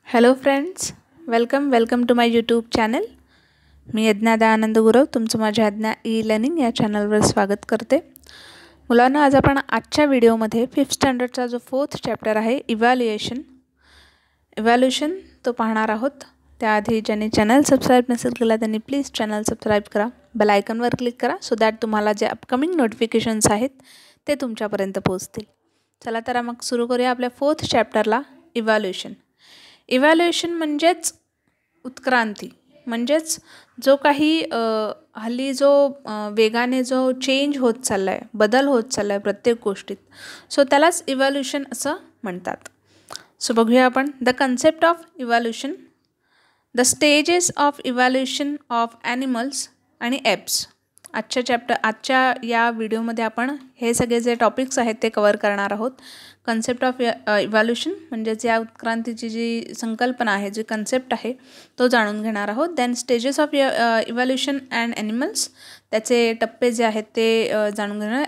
Hello friends, welcome to my YouTube channel. मी यज्ञा दयानंद गुरव तुमचं माझ्या यज्ञा ई लर्निंग या चॅनलवर स्वागत करते. मुलांना आज आपण आजच्या व्हिडिओमध्ये 5th स्टँडर्डचा जो 4th चॅप्टर आहे इव्हॅल्युएशन तो पाहणार आहोत. त्याआधी ज्यांनी चॅनल सबस्क्राईब नसेल केला त्यांनी प्लीज चॅनल सबस्क्राईब करा, बेल आयकॉनवर क्लिक करा सो दॅट तुम्हाला जे अपकमिंग नोटिफिकेशन्स आहेत ते तुमच्यापर्यंत पोहोचतील. चला तर मग सुरू करूया आपल्या 4th चॅप्टरला. इव्हॅल्युएशन म्हणजेच उत्क्रांती, म्हणजेच जो काही हल्ली जो वेगाने जो चेंज होत चालला आहे, बदल होत चालला आहे प्रत्येक गोष्टीत, सो त्यालाच इव्हॅल्युएशन असं म्हणतात. सो बघूया आपण the concept of evaluation, the stages of evaluation of animals आणि ॲप्स. आजच्या या व्हिडिओमध्ये आपण हे सगळे जे टॉपिक्स आहेत ते कवर करणार आहोत. कन्सेप्ट ऑफ इव्हॅल्युएशन म्हणजेच या उत्क्रांतीची जी संकल्पना आहे, जी कन्सेप्ट आहे तो जाणून घेणार आहोत. Then stages of evaluation and animals, त्याचे टप्पे जे आहेत ते जाणून घेणार.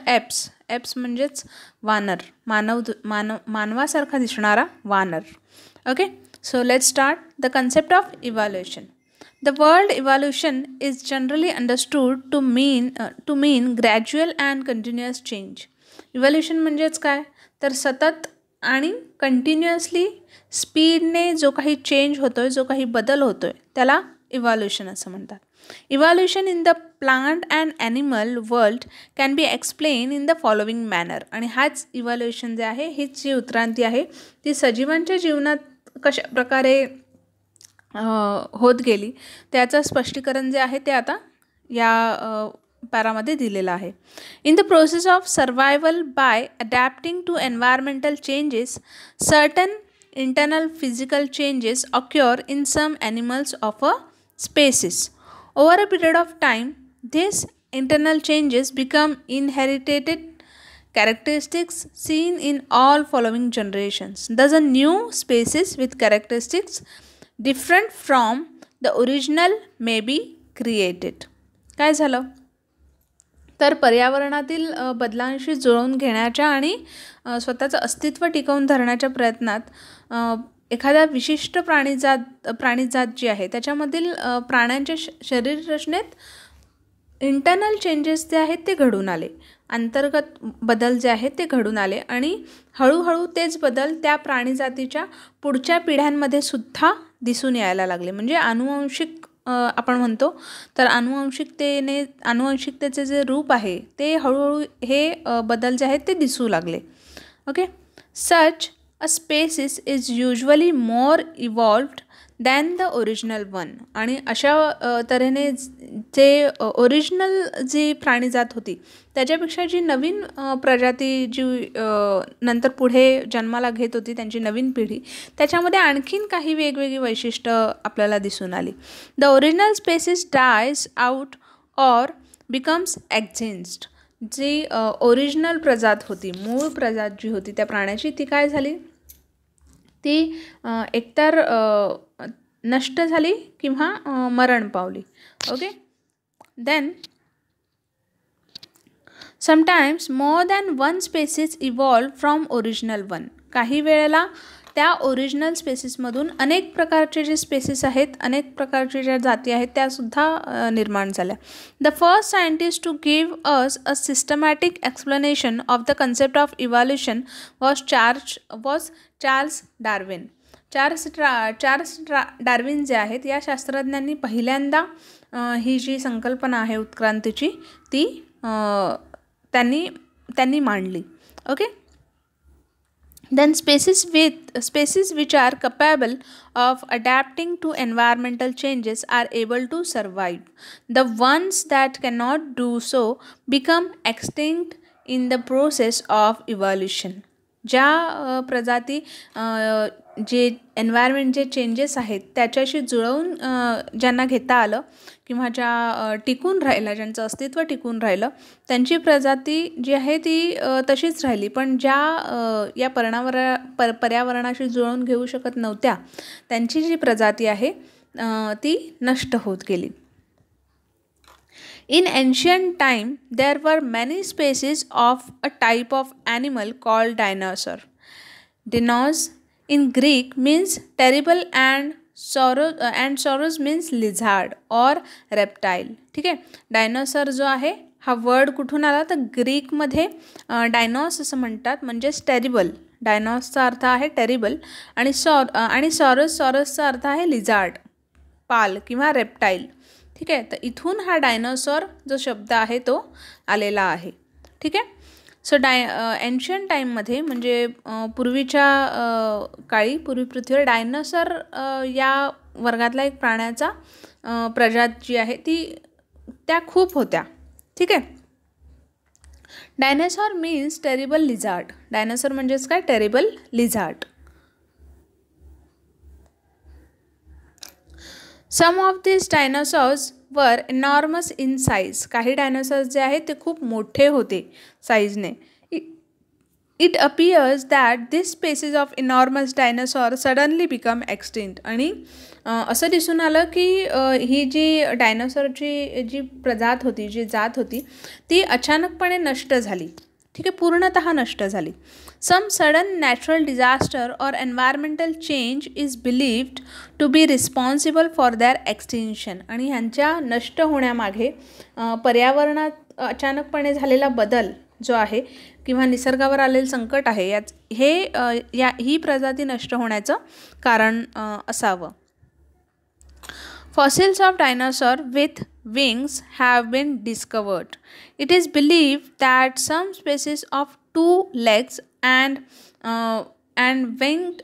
ॲप्स म्हणजेच वानर, मानवासारखा दिसणारा वानर. Okay, so let's start. The concept of evaluation. The word evolution is generally understood to mean gradual and continuous change. Evolution म्हणजेच काय तर सतत आणि कंटिन्युअसली स्पीडने जो काही चेंज होतोय, जो काही बदल होतोय त्याला इव्हॉल्युशन असं म्हणतात. Evolution in the plant and animal world can be explain in the following manner. आणि हाच इव्हॉल्युशन जे आहे, हीच जी उत्क्रांती आहे ती सजीवांच्या जीवनात कशा प्रकारे होत गेली त्याचं स्पष्टीकरण जे आहे ते आता या पॅरामध्ये दिलेलं आहे. In the process of survival by adapting to environmental changes, certain internal physical changes occur in some animals of a species. Over a period of time this internal changes become inherited characteristics seen in all following generations. Thus a new species with characteristics different from the original may be created. काय झालं तर पर्यावरणातील बदलांशी जुळवून घेण्याच्या आणि स्वतःचं अस्तित्व टिकवून धरण्याच्या प्रयत्नात एखाद्या विशिष्ट प्राणीजात जी आहे त्याच्यामधील प्राण्यांच्या शरीर रचनेत इंटरनल चेंजेस जे आहेत ते घडून आले, अंतर्गत बदल जे आहेत ते घडून आले आणि हळूहळू तेच बदल त्या प्राणीजातीच्या पुढच्या पिढ्यांमध्ये सुद्धा दिसून यायला लागले. म्हणजे अनुवांशिक आपण म्हणतो तर अनुवांशिकतेचे जे रूप आहे ते हळूहळू हे बदल जे आहेत ते दिसू लागले. Okay, such a species is usually more evolved than the original one. आणि अशा तऱ्हेने जे ओरिजिनल जी प्राणीजात होती त्याच्यापेक्षा जी नवीन प्रजाती जी नंतर पुढे जन्माला घेत होती, त्यांची नवीन पिढी, त्याच्यामध्ये आणखीन काही वेगवेगळी वैशिष्ट्य आपल्याला दिसून आली. The original species dies out or becomes exist. जी ओरिजिनल प्रजात होती, मूळ प्रजात जी होती त्या प्राण्याची, ती काय झाली, ती एकतर नष्ट झाली किंवा मरण पावली. Okay, then sometimes more than one species evolve from original one. काही वेळेला त्या ओरिजिनल स्पेसिसमधून अनेक प्रकारचे जे स्पेसिस आहेत, अनेक प्रकारचे ज्या जाती आहेत त्यासुद्धा निर्माण झाल्या. The first scientist to give us a systematic explanation of the concept of evolution was Charles Darwin. Charles Darwin जे आहेत या शास्त्रज्ञांनी पहिल्यांदा ही जी संकल्पना आहे उत्क्रांतीची ती त्यांनी मांडली. Okay, then species which are capable of adapting to environmental changes are able to survive. The ones that cannot do so become extinct in the process of evolution. ज्या प्रजाती जे एन्व्हायरमेंटचे चेंजेस आहेत त्याच्याशी जुळवून ज्यांना घेता आलं किंवा ज्या टिकून राहिल्या, ज्यांचं अस्तित्व टिकून राहिलं, त्यांची प्रजाती जी आहे ती तशीच राहिली. पण ज्या या पर्यावरणाशी जुळवून घेऊ शकत नव्हत्या त्यांची जी प्रजाती आहे ती नष्ट होत गेली. In ancient time, there were many species of a type of animal called dinosaur. Dinos in Greek means terrible and sorrows means lizard or reptile. ठीक आहे. डायनोसॉर जो आहे हा वर्ड कुठून आला तर ग्रीकमध्ये डायनॉस असं म्हणतात, म्हणजेच टेरिबल. डायनॉसचा अर्थ आहे टेरिबल आणि सॉरसचा अर्थ आहे लिझार्ड, पाल किंवा रेप्टाईल. ठीक आहे. तर इथून हा डायनोसॉर जो शब्द आहे तो आलेला आहे. ठीक आहे. सो एन्शियंट टाईममध्ये म्हणजे पूर्वीच्या काळी पूर्वी पृथ्वीवर डायनोसॉर या वर्गातला एक प्राण्याचा प्रजात जी आहे त्या खूप होत्या. ठीक आहे. Dinosaur means terrible lizard. Dinosaur म्हणजेच काय, टेरिबल लिझार्ड. सम ऑफ दिस डायनोसॉर्स वर इनॉर्मस इन साईज. काही डायनोसॉर्स जे आहेत ते खूप मोठे होते साईजने. It appears that this species of enormous dinosaur suddenly become extinct. आणि असं दिसून आलं की ही जी डायनोसॉरची जी प्रजात होती, जी जात होती, ती अचानकपणे नष्ट झाली. ठीक आहे, पूर्णतः नष्ट झाली. सम सडन नॅचरल डिझास्टर और environmental change is believed to be responsible for their extinction. आणि ह्यांच्या नष्ट होण्यामागे पर्यावरणात अचानकपणे झालेला बदल जो आहे किंवा निसर्गावर आलेलं संकट आहे ही प्रजाती नष्ट होण्याचं कारण असावं. Fossils of dinosaur with wings have been discovered. It is believed that some species of 2 legs and winged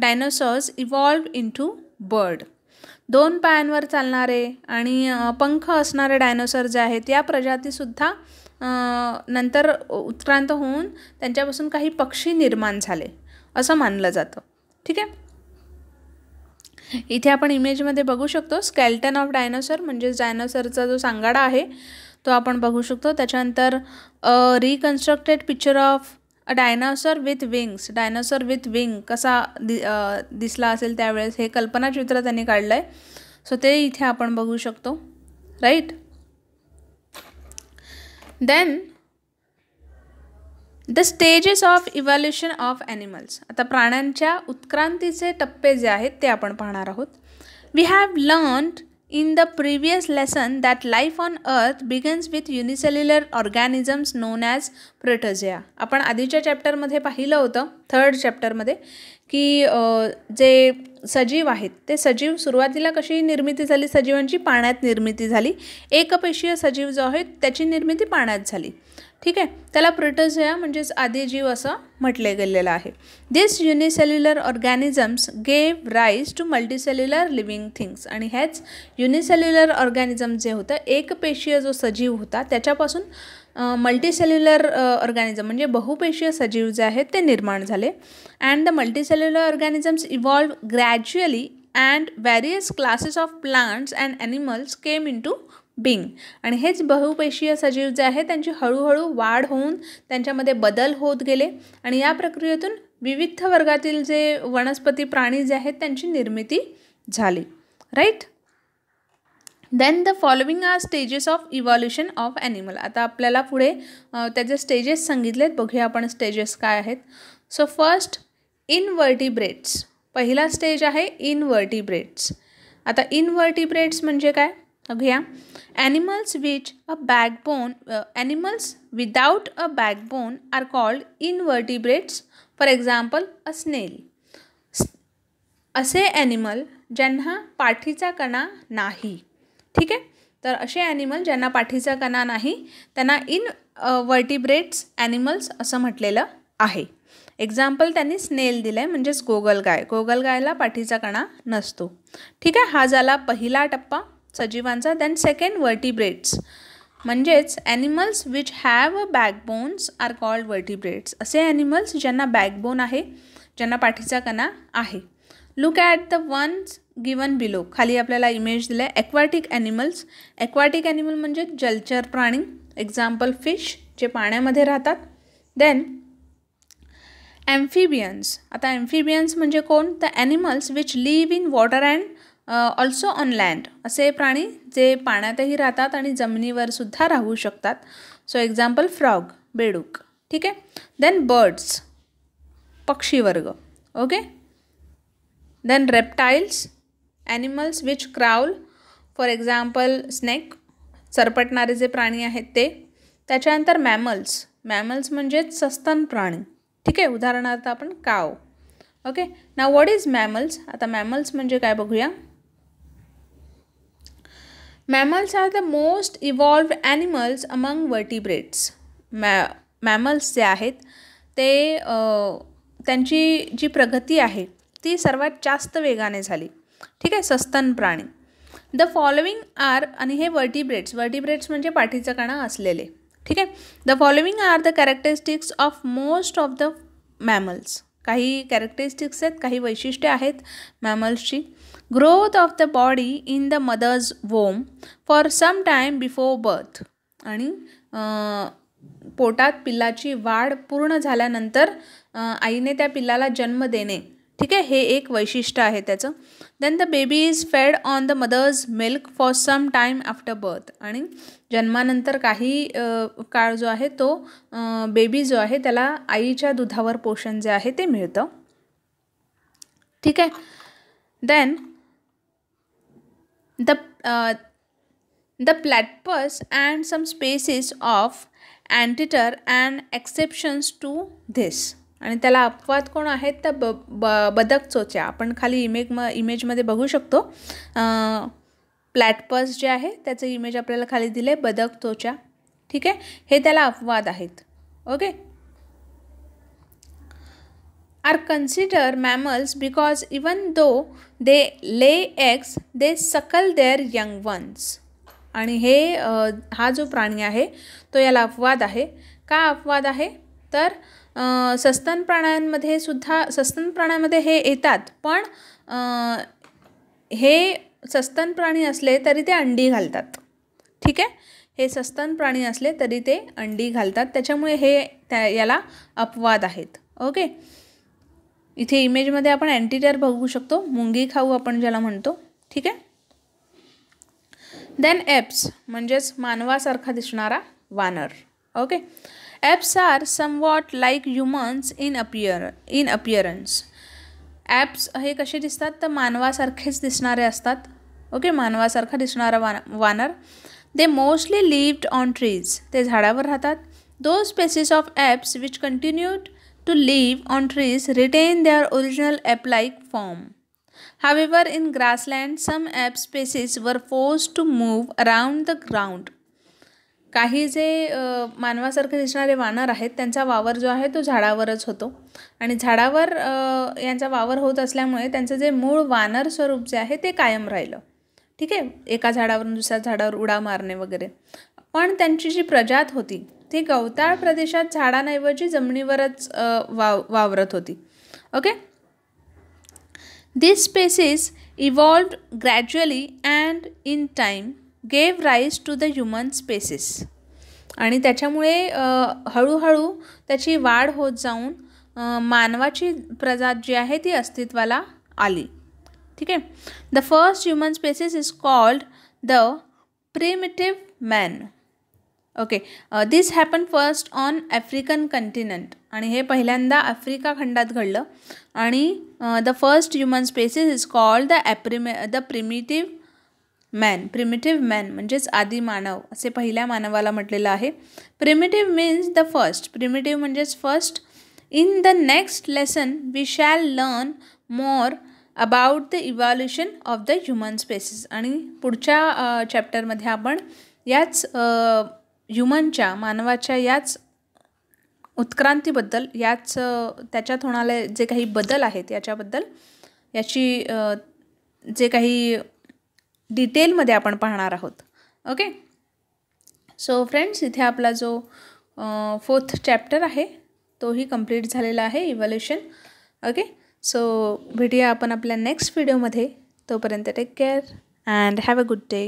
dinosaurs evolved into bird. 2 पायांवर चालणारे आणि पंख असणारे डायनोसॉर जे आहेत या प्रजातीसुद्धा नंतर उत्क्रांत होऊन त्यांच्यापासून काही पक्षी निर्माण झाले असं मानलं जातं. ठीक आहे. इथे आपण इमेजमध्ये बघू शकतो स्केल्टन ऑफ डायनोसॉर, म्हणजेच डायनोसॉरचा जो सांगाडा आहे तो आपण बघू शकतो. त्याच्यानंतर reconstructed picture of a dinosaur with wings. Dinosaur with wing कसा दिसला असेल त्यावेळेस हे कल्पनाचित्र त्यांनी काढलं आहे. सो ते इथे आपण बघू शकतो. Right. Then the stages of evolution of animals. आता प्राण्यांच्या उत्क्रांतीचे टप्पे जे आहेत ते आपण पाहणार आहोत. We have learned in the previous lesson that life on earth begins with unicellular organisms known as protozoa. आपण आधीच्या चॅप्टरमध्ये पाहिलं होतं, 3rd चॅप्टरमध्ये, की जे सजीव आहेत ते सजीव सुरुवातीला कशी निर्मिती झाली सजीवांची, पाण्यात निर्मिती झाली. एकपेशीय सजीव जो आहे त्याची निर्मिती पाण्यात झाली. ठीक आहे. त्याला प्रोटोझोआ म्हणजेच आदिजीव असं म्हटले गेलेलं आहे. This unicellular organisms gave rise to multicellular living things. आणि हेच युनिसेल्युलर ऑर्गॅनिझम जे होतं, एकपेशीय जो सजीव होता त्याच्यापासून मल्टीसेल्युलर ऑर्गॅनिझम म्हणजे बहुपेशीय सजीव जे आहेत ते निर्माण झाले. And the multicellular organisms evolve gradually and various classes of plants and animals came into being. आणि हेच बहुपेशीय सजीव जे आहे त्यांची हळूहळू वाढ होऊन त्यांच्यामध्ये बदल होत गेले आणि या प्रक्रियेतून विविध वर्गातील जे वनस्पती प्राणी जे आहेत त्यांची निर्मिती झाली. Right. Then the following are stages of evolution of animal. आता आपल्याला पुढे त्याचे स्टेजेस सांगितलेत. बघूया आपण स्टेजेस काय आहेत. So first invertebrates. पहिला स्टेज आहे इनव्हर्टिब्रेट्स. आता इनव्हर्टिब्रेट्स म्हणजे काय बघूया. Animals without a backbone are called invertebrates. For example, a snail. असे ॲनिमल ज्यांना पाठीचा कणा नाही. ठीक आहे. तर असे ॲनिमल ज्यांना पाठीचा कणा नाही त्यांना इनव्हर्टिब्रेट्स ॲनिमल्स असं म्हटलेलं आहे. एक्झाम्पल त्यांनी स्नेल दिलं आहे, म्हणजेच गोगलगाय. गोगलगायला पाठीचा कणा नसतो. ठीक आहे. हा झाला पहिला टप्पा सजीवांचा. देन सेकंड वर्टिब्रेट्स म्हणजेच animals which have a backbones are called vertebrates. असे ॲनिमल्स ज्यांना बॅकबोन आहे, ज्यांना पाठीचा कणा आहे. Look at the ones given below. खाली आपल्याला इमेज दिलं आहे. ॲक्वाटिक ॲनिमल्स. ॲक्वाटिक ॲनिमल म्हणजे जलचर प्राणी. एक्झाम्पल फिश जे पाण्यामध्ये राहतात. Then amphibians. आता ॲम्फिबियन्स म्हणजे कोण, the animals which live in water and also on land. असे प्राणी जे पाण्यातही राहतात आणि जमिनीवर सुद्धा राहू शकतात. सो एक्झाम्पल फ्रॉग, बेडूक. ठीक आहे. देन बर्ड्स, पक्षी वर्ग. Okay. Then reptiles, animals which crawl, for example snake, सरपटणारे जे प्राणी आहेत ते. त्याच्यानंतर मॅमल्स, मॅमल्स म्हणजेच सस्तन प्राणी. ठीक आहे, उदाहरणार्थ आपण cow. Okay, now what is mammals. आता मॅमल्स म्हणजे काय बघूया. Mammals are the most evolved animals among vertebrates. Mammals जे आहेत ते त्यांची जी प्रगती आहे ती सर्वात जास्त वेगाने झाली. ठीक आहे, सस्तन प्राणी. द फॉलोविंग आर, आणि हे वर्टिब्रेट्स, वर्टिब्रेट्स म्हणजे पाठीचा कणा असलेले. ठीक आहे, the following are the characteristics of most of the mammals. काही कॅरेक्टरिस्टिक्स आहेत, काही वैशिष्ट्ये आहेत मॅमल्सची. Growth of the body in the mother's womb for some time before birth. आणि पोटात पिल्लाची वाढ पूर्ण झाल्यानंतर आईने त्या पिल्लाला जन्म देणे. ठीक आहे, हे एक वैशिष्ट्य आहे त्याचं. Then the baby is fed on the mother's milk for some time after birth. आणि जन्मानंतर काही काळ जो आहे तो बेबी जो आहे त्याला आईच्या दुधावर पोषण जे आहे ते मिळतं. ठीक आहे. Then the platypus and some species of anteater and exceptions to this. आणि त्याला अपवाद कोण आहेत तर बदक चोच्या. आपण खाली इमेजमध्ये बघू शकतो. प्लॅटपस जे आहे त्याचं इमेज आपल्याला खाली दिले, बदक चोच्या. ठीक आहे, हे त्याला अपवाद आहेत. Okay, are consider mammals because even though they lay eggs दे सकल देअर यंग वन्स. आणि हे हा जो प्राणी आहे तो याला अपवाद आहे. का अपवाद आहे तर सस्तन प्राण्यांमध्ये हे येतात, पण हे सस्तन प्राणी असले तरी ते अंडी घालतात. ठीक आहे, हे सस्तन प्राणी असले तरी ते अंडी घालतात, त्याच्यामुळे हे याला अपवाद आहेत. ओके, इथे इमेजमध्ये आपण अँटिटर बघू शकतो, मुंगी खाऊ आपण ज्याला म्हणतो. ठीक आहे. देन एप्स म्हणजेच मानवासारखा दिसणारा वानर. Okay, apes are somewhat like humans in appearance. Apes हे कसे दिसतात तर मानवासारखेच दिसणारे असतात. ओके, मानवासारखा दिसणारा वानर. They mostly lived on trees. ते झाडावर राहतात. Those species of apes which continued to live on trees retain their original ape like form. However, in grassland, some ape species were forced to move around the ground. काही जे मानवासारखे दिसणारे वानर आहेत त्यांचा वावर जो आहे तो झाडावरच होतो. आणि झाडावर यांचा वावर होत असल्यामुळे त्यांचं जे मूळ वानर स्वरूप जे आहे ते कायम राहिलं. ठीक आहे, एका झाडावरून दुसऱ्या झाडावर उडा मारणे वगैरे. पण त्यांची जी प्रजात होती ती गवताळ प्रदेशात झाडांऐवजी जमिनीवरच वावरत होती. Okay, These species evolved gradually and in time gave rise to the human species. आणि त्याच्यामुळे हळूहळू त्याची वाढ होत जाऊन मानवाची प्रजात जी आहे ती अस्तित्वाला आली. ठीक आहे. The first human species is called the primitive man. Okay, this happen first on African continent. आणि हे पहिल्यांदा आफ्रिका खंडात घडलं. आणि the first human species is called the primitive man. Primitive man म्हणजेच आदी मानव असे पहिल्या मानवाला म्हटलेलं आहे. Primitive means the first. Primitive म्हणजेच first. In the next lesson we shall learn more about the evolution of the human species. आणि पुढच्या चॅप्टरमध्ये आपण याच ह्युमनच्या मानवाच्या याच उत्क्रांतीबद्दल, याच त्याच्यात होणारे जे काही बदल आहेत याच्याबद्दल, याची जे काही डिटेलमध्ये आपण पाहणार आहोत. ओके, सो फ्रेंड्स, इथे आपला जो 4th चॅप्टर आहे तोही कंप्लीट झालेला आहे, इव्हॉल्युशन. ओके, सो भेटूया आपण आपल्या नेक्स्ट व्हिडिओमध्ये. तोपर्यंत take care and have a good day.